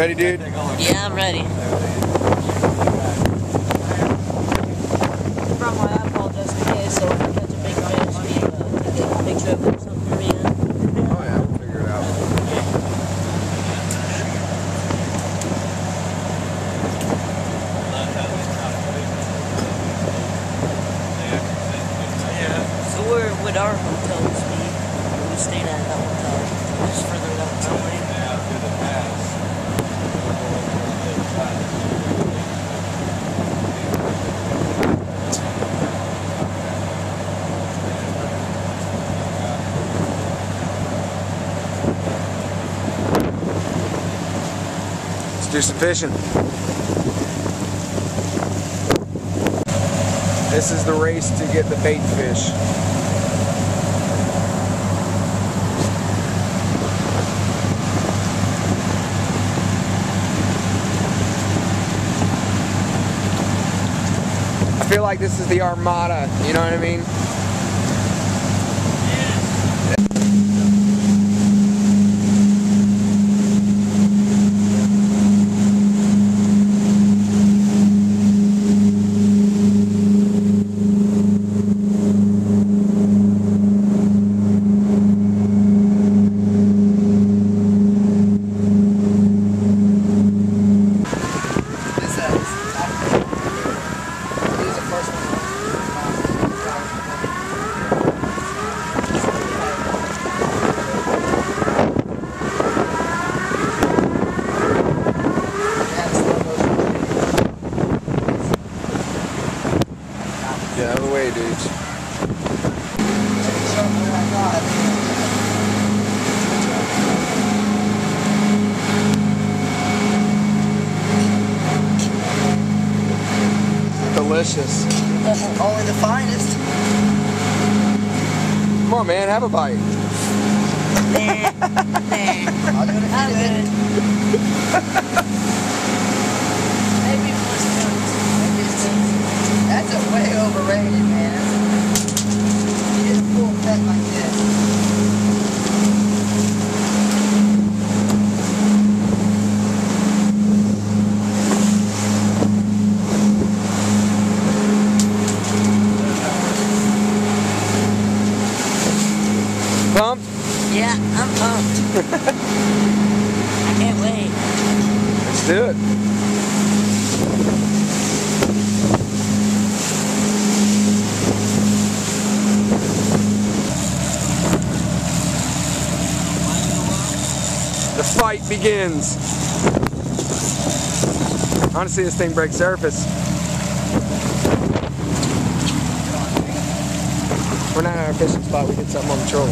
Ready, dude? Yeah, I'm ready. From my iPhone just in case, so if I catch a big fish, take a picture of it or something for me. Oh yeah, we'll figure it out. So where would our hotels be? Where we stayed at that hotel? Just further down the way. Let's do some fishing. This is the race to get the bait fish. I feel like this is the Armada, you know what I mean? Get out of the way, dudes. Delicious. Only the finest. Come on, man, have a bite. Nah. I'll do it if you do it. Maybe That's a way overrated, man. You get a full pet like this. Pumped? Yeah, I'm pumped. I can't wait. Let's do it. The fight begins. I want to see this thing break surface. We're not at our fishing spot, we did something on the troll.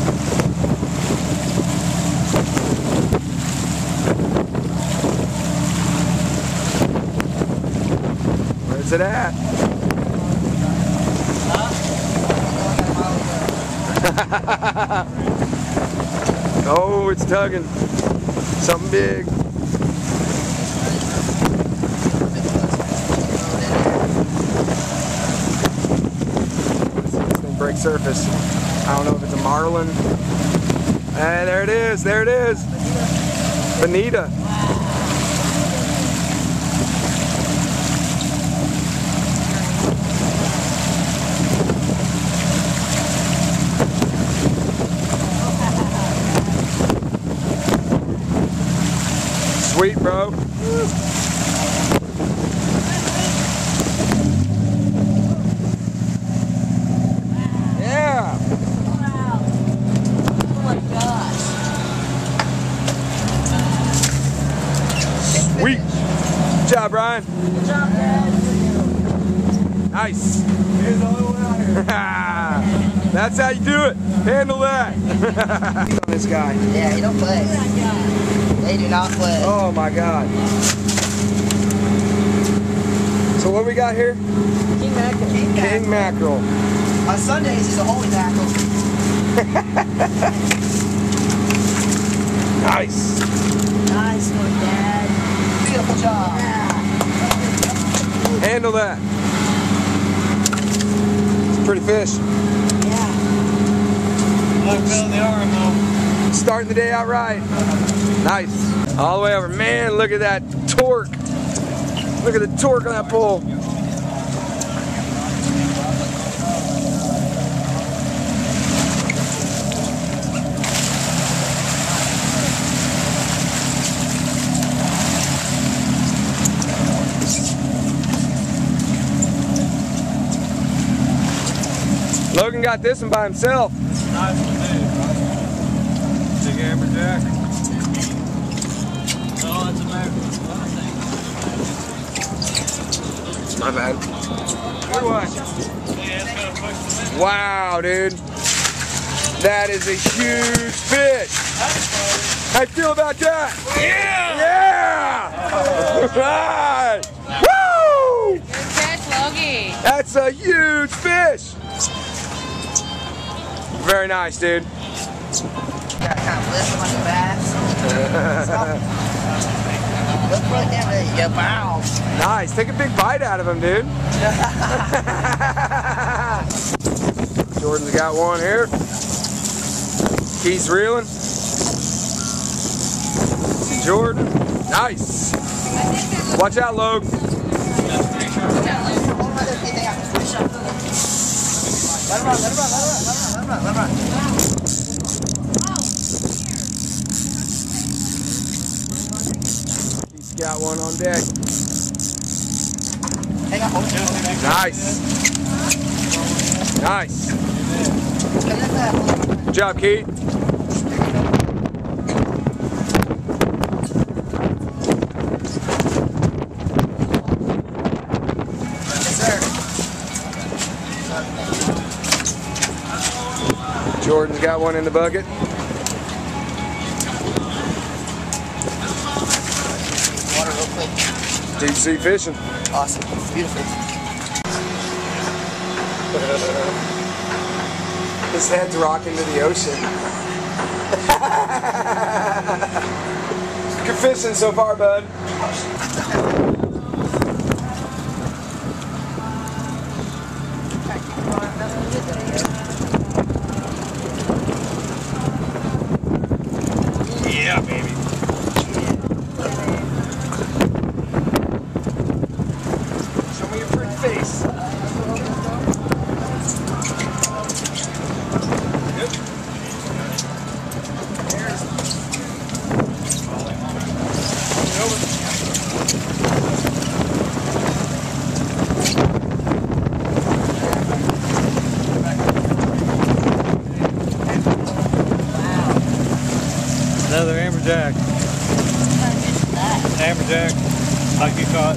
Where's it at? Oh, it's tugging. Something big. This thing break surface. I don't know if it's a marlin. Hey, there it is. There it is. Bonita. Sweet, bro. Yeah. Wow. Oh my gosh. Sweet. Good job, Brian. Good job, Dad. Nice. Here's the only one out here. That's how you do it. Handle that. This guy. Yeah, he don't play. They do not play. Oh my God. So what we got here? King mackerel. King mackerel. On Sundays, he's a holy mackerel. Nice. Nice one, Dad. Beautiful job. Yeah. Handle that. It's a pretty fish. Yeah. Look, Bill, the arm, though. Starting the day out right. Nice. All the way over. Man, look at that torque. Look at the torque on that pole. Logan got this one by himself. Nice one, dude. Big amberjack. Oh, that's American. My bad. Good one. Wow, dude. That is a huge fish. How you feel about that? Yeah! Yeah! Right! Woo! Good catch, Logie. That's a huge fish. Very nice, dude. Gotta kind of lift him like a bass. Look right down there. You go, wow. Nice. Take a big bite out of him, dude. Jordan's got one here. Keith's reeling. Jordan. Nice. Watch out, Logan. Let him run, let him run, let him run, let him run, let him run. He's got one on deck. Hang on, hold it. Nice. Nice. Good job, Keith. Jordan's got one in the bucket. Water real quick. Deep sea fishing. Awesome. Beautiful. His head's rocking to the ocean. Good fishing so far, bud. Yeah, baby. Show me your pretty face. Another amberjack. Amberjack. Like you caught.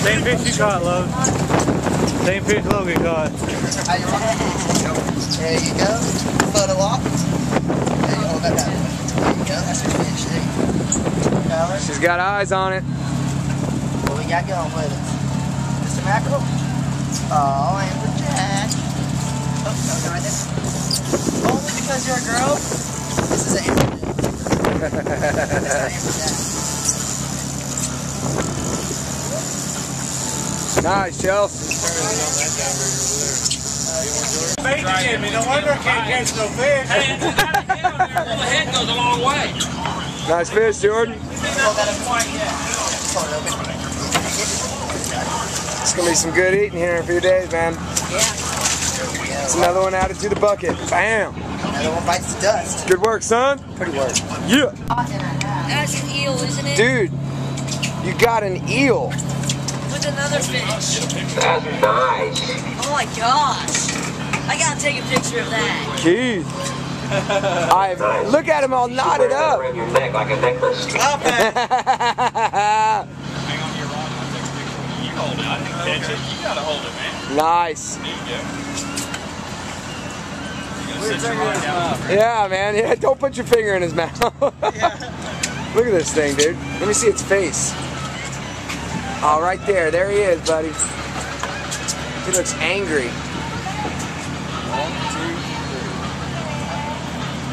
Same fish you caught, Logan. Same fish Logan caught. How you run? There you go. Photo walk. There you go. Hold that down. There you go. That's your fish. There you go. Color. She's got eyes on it. What we got going with it? Mr. Mackerel? Oh, amberjack. Oh, no, right there. Only because you're a girl? This is an amberjack. Nice, Chelsea. Bait again, no wonder I can't catch no fish. Hey, it's got a head on there. A little head goes a long way. Nice fish, Jordan. It's gonna be some good eating here in a few days, man. It's another one added to the bucket. Bam. Another one bites the dust. Good work, son. Pretty work. Yeah. That's an eel, isn't it? Dude, you got an eel. With another fish. That's nice. Oh my gosh. I gotta take a picture of that. Keith. Look at him all knotted up. Around your neck like a necklace. Stop that. Hang on to your rod. I'll take a picture. You hold it. I can catch it. You gotta hold it, man. Nice. There you go. Sit your line down. Yeah, man. Yeah, don't put your finger in his mouth. Look at this thing, dude. Let me see its face. Oh, right there. There he is, buddy. He looks angry. 1, 2,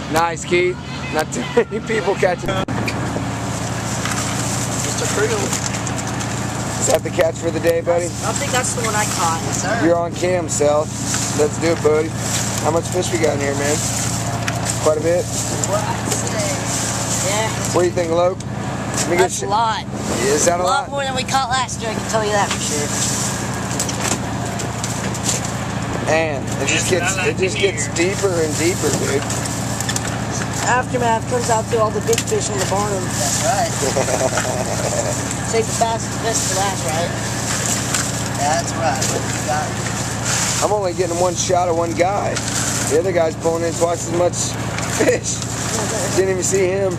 3. Nice, Keith. Not too many people catching. Mr. Creel. Is that the catch for the day, buddy? I think that's the one I caught. Sir. You're on cam, Seth. Let's do it, buddy. How much fish we got in here, man? Quite a bit. What I'd say. Yeah. What do you think, Loke? That's a lot. Is that a A lot lot? more than we caught last year, I can tell you that for sure. And it just gets deeper and deeper, dude. Aftermath comes out to all the big fish on the bottom. That's right. Save the fastest fish for last, right? That's right. What you got? I'm only getting one shot of one guy. The other guy's pulling in twice as much fish. Didn't even see him.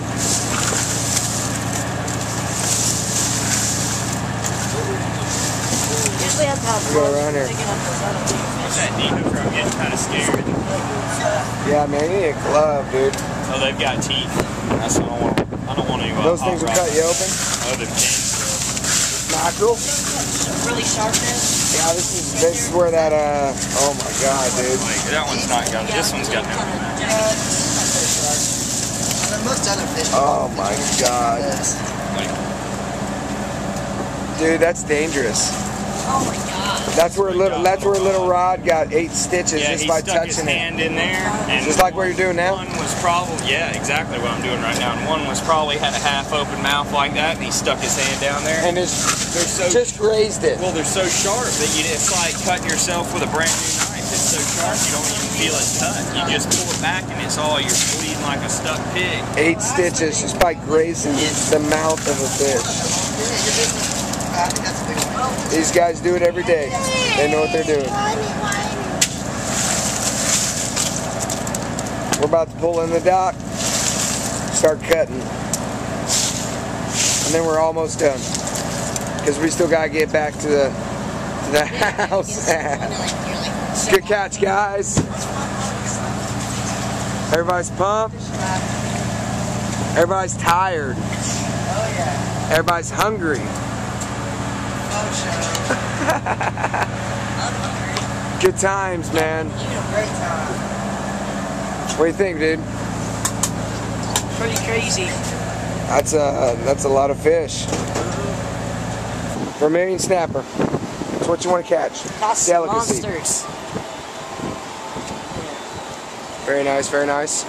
Usually have to have Go around here. picking up those other big fish. That deep from getting kind of scared. Yeah, man, you need a glove, dude. Oh, they've got teeth. That's what I don't want to. Those things will cut you open. Oh, they've changed. Mackerel. Really sharp fish. Yeah, this is where that oh my god, dude. Like, that one's not got. This one's got no. Most other fish. Oh my god. Like, Dude, that's dangerous. Oh my god. That's where a little rod got 8 stitches yeah, just he by stuck his touching it. hand in there, and Just like what you're doing now? One was probably, yeah, exactly what I'm doing right now. And one was probably had a half open mouth like that, and he stuck his hand down there. And they're so just grazed it. well, they're so sharp that it's like cutting yourself with a brand new knife. It's so sharp you don't even feel it cut. You just pull it back, and it's all you're bleeding like a stuck pig. 8 stitches just by grazing the mouth of a fish. I think that's a big one. These guys do it every day. They know what they're doing. We're about to pull in the dock, start cutting. And then we're almost done. Because we still got to get back to the house. Good catch, guys. Everybody's pumped. Everybody's tired. Oh yeah. Everybody's hungry. Good times, man. Great time. What do you think, dude? Pretty crazy. That's a lot of fish. Vermilion snapper. That's what you want to catch. That's Delicacy. monsters. Very nice, very nice.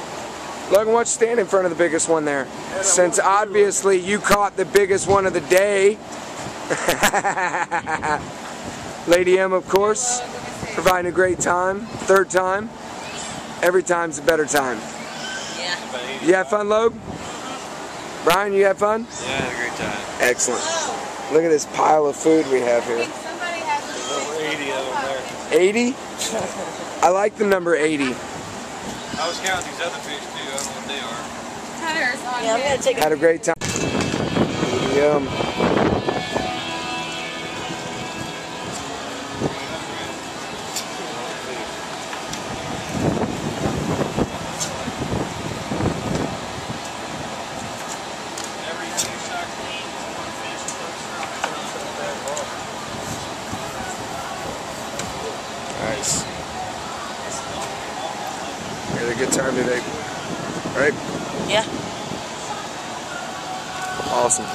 Logan, why don't you stand in front of the biggest one there? Since obviously you caught the biggest one of the day. Lady M, of course, providing a great time. 3rd time. Every time's a better time. Yeah. You have fun, Logan? Brian, you have fun? Yeah, I had a great time. Excellent. Look at this pile of food we have here. 80? I like the number 80. I was counting these other fish too. I don't know what they are. Yeah, I'm gonna take Had a great time. Yum. Nice. We had a good time today. Right? Yeah. Awesome.